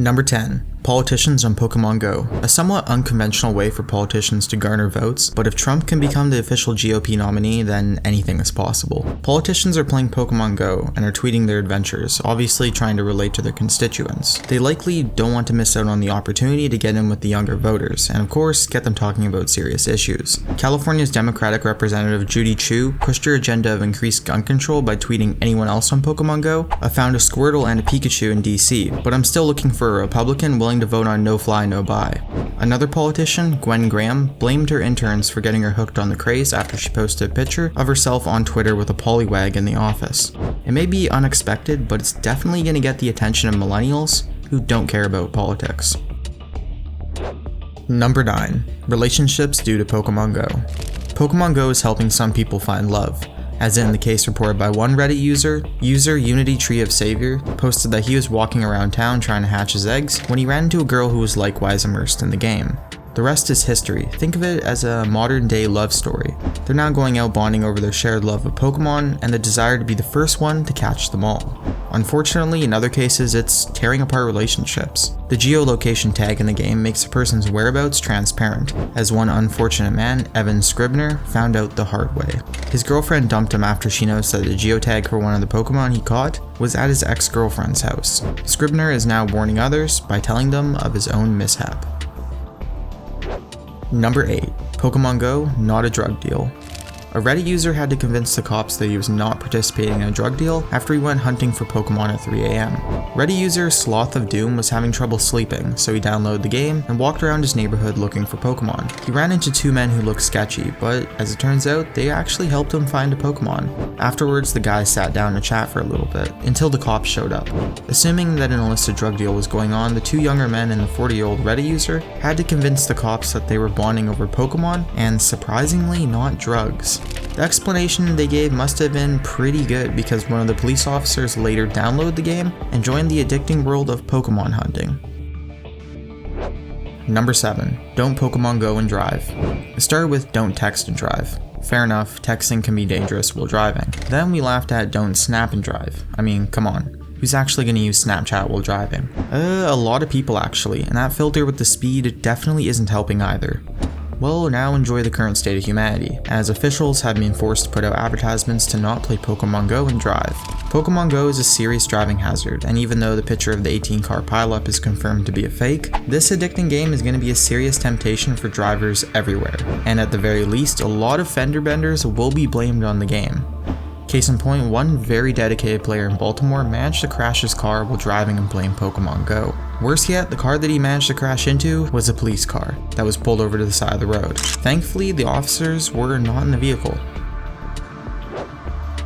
Number 10. Politicians on Pokemon Go. A somewhat unconventional way for politicians to garner votes, but if Trump can become the official GOP nominee, then anything is possible. Politicians are playing Pokemon Go and are tweeting their adventures, obviously trying to relate to their constituents. They likely don't want to miss out on the opportunity to get in with the younger voters, and of course, get them talking about serious issues. California's Democratic Representative Judy Chu pushed her agenda of increased gun control by tweeting anyone else on Pokemon Go. I found a Squirtle and a Pikachu in DC, but I'm still looking for a Republican willing to vote on no fly, no buy. Another politician, Gwen Graham, blamed her interns for getting her hooked on the craze after she posted a picture of herself on Twitter with a Poliwag in the office. It may be unexpected, but it's definitely going to get the attention of millennials who don't care about politics. Number 9. Relationships due to Pokemon Go. Pokemon Go is helping some people find love. As in the case reported by one Reddit user Unity Tree of Savior posted that he was walking around town trying to hatch his eggs when he ran into a girl who was likewise immersed in the game. The rest is history. Think of it as a modern day love story. They're now going out bonding over their shared love of Pokemon and the desire to be the first one to catch them all. Unfortunately, in other cases, it's tearing apart relationships. The geolocation tag in the game makes a person's whereabouts transparent, as one unfortunate man, Evan Scribner, found out the hard way. His girlfriend dumped him after she noticed that the geotag for one of the Pokemon he caught was at his ex-girlfriend's house. Scribner is now warning others by telling them of his own mishap. Number 8. Pokemon Go, not a drug deal. A Reddit user had to convince the cops that he was not participating in a drug deal after he went hunting for Pokemon at 3 a.m. Reddit user Sloth of Doom was having trouble sleeping, so he downloaded the game and walked around his neighborhood looking for Pokemon. He ran into two men who looked sketchy, but as it turns out, they actually helped him find a Pokemon. Afterwards, the guys sat down to chat for a little bit, until the cops showed up. Assuming that an illicit drug deal was going on, the two younger men and the 40-year-old Reddit user had to convince the cops that they were bonding over Pokemon, and surprisingly not drugs. The explanation they gave must have been pretty good because one of the police officers later downloaded the game and joined the addicting world of Pokemon hunting. Number 7. Don't Pokemon Go and drive. It started with don't text and drive. Fair enough, texting can be dangerous while driving. Then we laughed at don't snap and drive. I mean, come on. Who's actually going to use Snapchat while driving? A lot of people actually, and that filter with the speed definitely isn't helping either. Well, now enjoy the current state of humanity, as officials have been forced to put out advertisements to not play Pokemon Go and drive. Pokemon Go is a serious driving hazard, and even though the picture of the 18-car pileup is confirmed to be a fake, this addicting game is going to be a serious temptation for drivers everywhere, and at the very least, a lot of fender benders will be blamed on the game. Case in point, one very dedicated player in Baltimore managed to crash his car while driving and playing Pokemon Go. Worse yet, the car that he managed to crash into was a police car that was pulled over to the side of the road. Thankfully, the officers were not in the vehicle.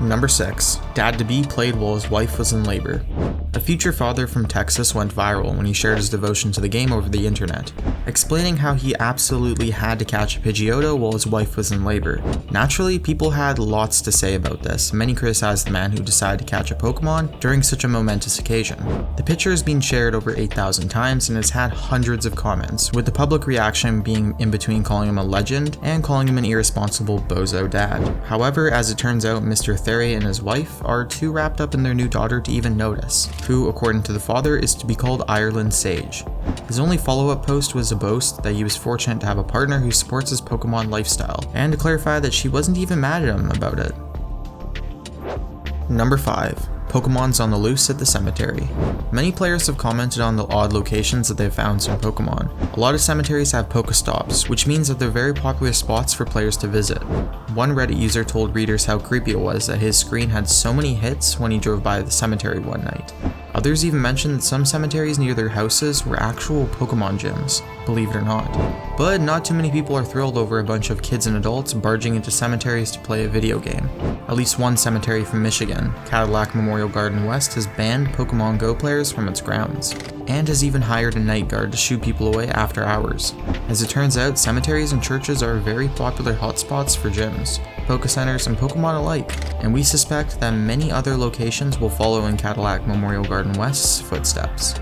Number 6. Dad-to-be played while his wife was in labor. A future father from Texas went viral when he shared his devotion to the game over the internet, explaining how he absolutely had to catch a Pidgeotto while his wife was in labor. Naturally, people had lots to say about this. Many criticized the man who decided to catch a Pokemon during such a momentous occasion. The picture has been shared over 8,000 times and has had hundreds of comments, with the public reaction being in between calling him a legend and calling him an irresponsible bozo dad. However, as it turns out, Mr. Theriot and his wife are too wrapped up in their new daughter to even notice, who, according to the father, is to be called Ireland Sage. His only follow-up post was a boast that he was fortunate to have a partner who supports his Pokemon lifestyle, and to clarify that she wasn't even mad at him about it. Number 5. Pokemon's on the loose at the cemetery. Many players have commented on the odd locations that they've found some Pokemon. A lot of cemeteries have Pokestops, which means that they're very popular spots for players to visit. One Reddit user told readers how creepy it was that his screen had so many hits when he drove by the cemetery one night. Others even mentioned that some cemeteries near their houses were actual Pokemon gyms, believe it or not. But not too many people are thrilled over a bunch of kids and adults barging into cemeteries to play a video game. At least one cemetery from Michigan, Cadillac Memorial Garden West, has banned Pokemon Go players from its grounds, and has even hired a night guard to shoo people away after hours. As it turns out, cemeteries and churches are very popular hotspots for gyms, Pokecenters, and Pokemon alike, and we suspect that many other locations will follow in Cadillac Memorial Garden West's footsteps.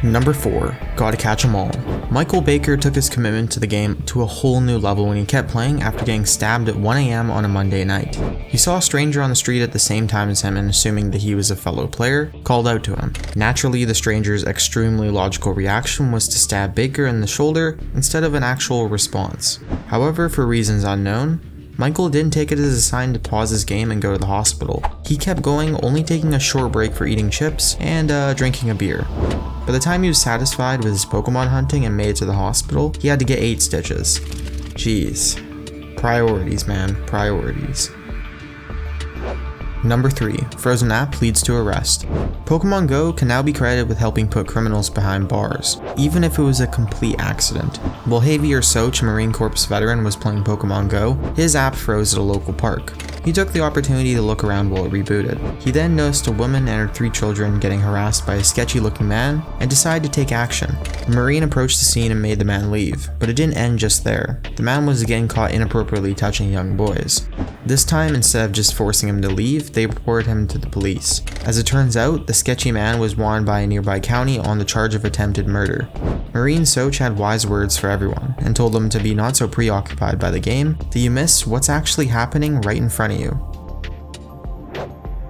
Number 4, gotta catch 'em all. Michael Baker took his commitment to the game to a whole new level when he kept playing after getting stabbed at 1 AM on a Monday night. He saw a stranger on the street at the same time as him and, assuming that he was a fellow player, called out to him. Naturally, the stranger's extremely logical reaction was to stab Baker in the shoulder instead of an actual response. However, for reasons unknown, Michael didn't take it as a sign to pause his game and go to the hospital. He kept going, only taking a short break for eating chips and drinking a beer. By the time he was satisfied with his Pokemon hunting and made it to the hospital, he had to get 8 stitches. Jeez. Priorities, man. Priorities. Number 3, frozen app leads to arrest. Pokemon Go can now be credited with helping put criminals behind bars, even if it was a complete accident. While Javier Soch, a Marine Corps veteran, was playing Pokemon Go, his app froze at a local park. He took the opportunity to look around while it rebooted. He then noticed a woman and her 3 children getting harassed by a sketchy looking man and decided to take action. The Marine approached the scene and made the man leave, but it didn't end just there. The man was again caught inappropriately touching young boys. This time, instead of just forcing him to leave, they reported him to the police. As it turns out, the sketchy man was wanted by a nearby county on the charge of attempted murder. Marine Soch had wise words for everyone and told them to be not so preoccupied by the game that you miss what's actually happening right in front of you.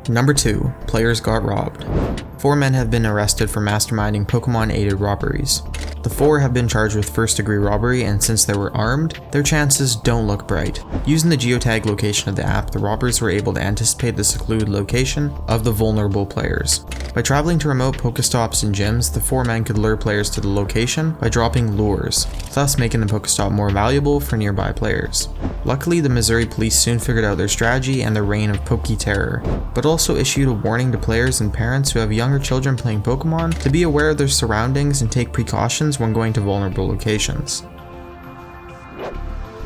Number 2, players got robbed. 4 men have been arrested for masterminding Pokemon-aided robberies. The 4 have been charged with first-degree robbery, and since they were armed, their chances don't look bright. Using the geotag location of the app, the robbers were able to anticipate the secluded location of the vulnerable players. By traveling to remote Pokestops and gyms, the 4 men could lure players to the location by dropping lures, thus making the Pokestop more valuable for nearby players. Luckily, the Missouri police soon figured out their strategy and their reign of Poke Terror, but also issued a warning to players and parents who have younger children playing Pokemon to be aware of their surroundings and take precautions when going to vulnerable locations.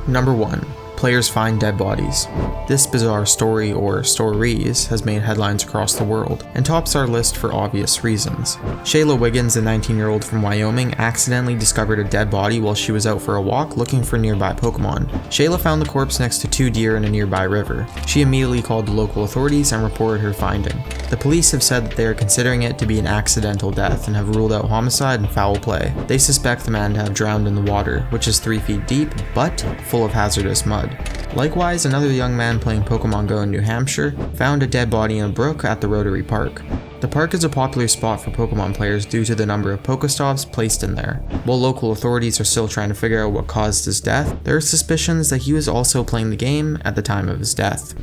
Number 1, players find dead bodies. This bizarre story, or stories, has made headlines across the world, and tops our list for obvious reasons. Shayla Wiggins, a 19-year-old from Wyoming, accidentally discovered a dead body while she was out for a walk looking for nearby Pokemon. Shayla found the corpse next to 2 deer in a nearby river. She immediately called the local authorities and reported her finding. The police have said that they are considering it to be an accidental death and have ruled out homicide and foul play. They suspect the man to have drowned in the water, which is 3 feet deep, but full of hazardous mud. Likewise, another young man playing Pokemon Go in New Hampshire found a dead body in a brook at the Rotary Park. The park is a popular spot for Pokemon players due to the number of Pokestops placed in there. While local authorities are still trying to figure out what caused his death, there are suspicions that he was also playing the game at the time of his death.